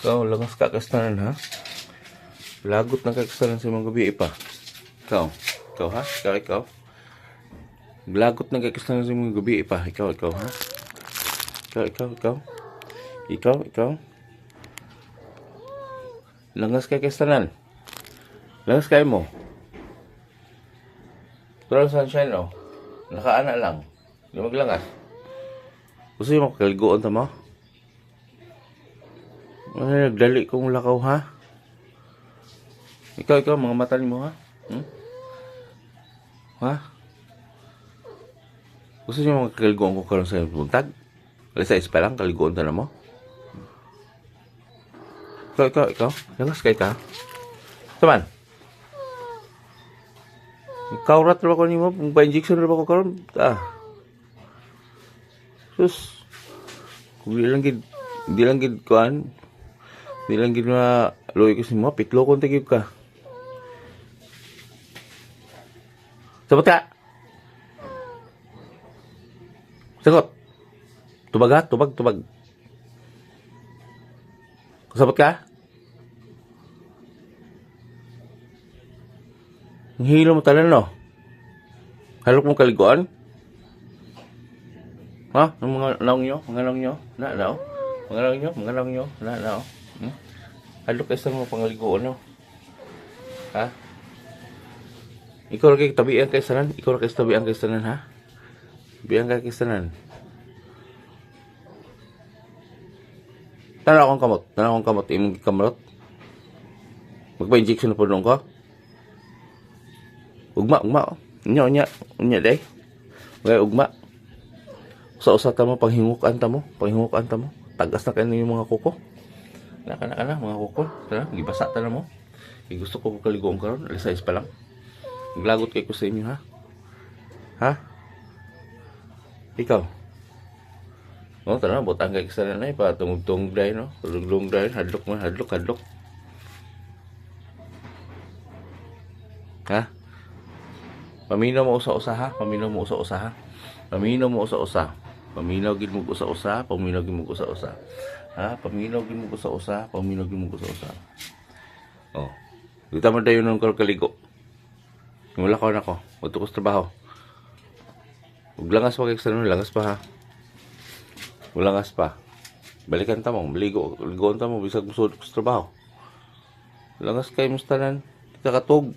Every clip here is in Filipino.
Ikaw, langas ka kastanan ha? Lagot na kakastanan sa mga gabi pa. Ikaw ha? Ikaw. Lagot na kakastanan sa mga gabi pa. Ikaw ha? Ikaw. Langas ka kastanan. Langas kayo mo. Pero sunshine oh. Nakaana lang. Hindi maglangas. Gusto mo kaliguan ta mo? Ay, nagdali kong lakaw ha? Ikaw, mga mata ni mo ha? Ha? Gusto niyo mga kaliguan ko karon sa buntag? Alas 6 pa lang, kaliguan ta na mo? Ikaw? Langas kay ka? Taman? Ikaw rat na ba ko ni mo? Kung pa-injection na ba ko karon? Sus. Kung di lang gid kuan. Di lang gid na loy ko si mo, pitlo kon tigib ka. Sabat ka. Sagot. Tubag. Sabat ka? Ang hilo mo talan no? Halok mo kaliguan? Ha? Ang mga naong nyo? Na daw? Mga naong nyo? Na daw? Halok kayo sa mga pangaliguan no? Ha? Ikaw rin kayo tabihan kayo sanan? Ha? Tabihan kayo sanan? Tanaw akong kamot. Imong kamarot? Magpa-injection na po nung ko? Ugma. Unya, day. Magay ugma. Usa ta mo, panghingukan ta mo. Tagas na kayo yung mga kuko. Naka mga kuko. Tara, gibasa ta na mo. Gusto ko kaliguan karon, alas 6 pa lang. Naglagot kay ko sa inyo ha? Ha? Ikaw? No, tara, butang kay sa nanay pa tungtong dai no. Tulong dai, hadlok. Ha? Paminaw mo usa-usa ha? Paminaw gid mo usa-usa. Ha? Paminaw gid mo usa-usa. Oh. Dito man tayo nung kaligo. Wala ko na ko. Uto ko sa trabaho. Ug langas pa kay sa langas pa ha. Langas pa. Balikan ta mo, ligoon ta mo bisag musud ko sa trabaho. Langas kay mustanan. Kakatog.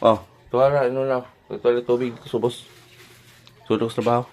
Oh, tuwara, ano na, tuwara tubig, subos. Sudok sa trabaho.